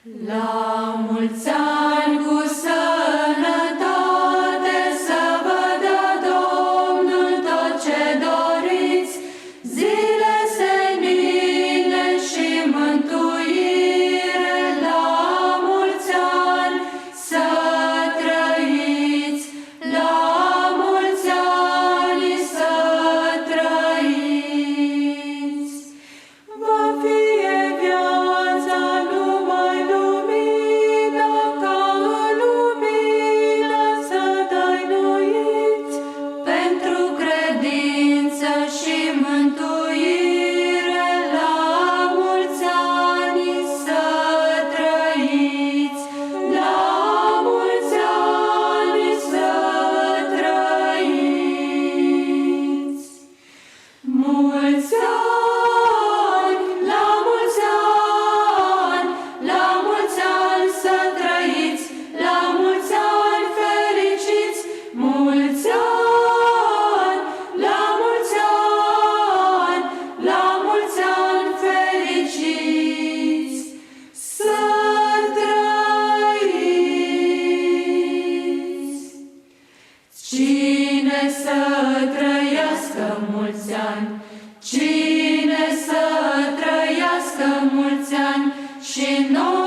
La mulți ani cu sănătate, să vă dă Domnul tot ce doriți, zile senine și mântuire. La mulți ani să trăiți, la mulți ani să trăiți. Vă fie viața numai lumină, ca în lumină să dăinuiți, pentru credință și mântuire. La mulți ani să trăiți, la mulți ani să trăiți. Mulți ani, la mulți ani, la mulți ani să trăiți, la mulți ani fericiți. Mulți ani, la mulți ani, la mulți ani fericiți să trăiți. Cine să trăiască mulți ani, cine să trăiască mulți ani și noi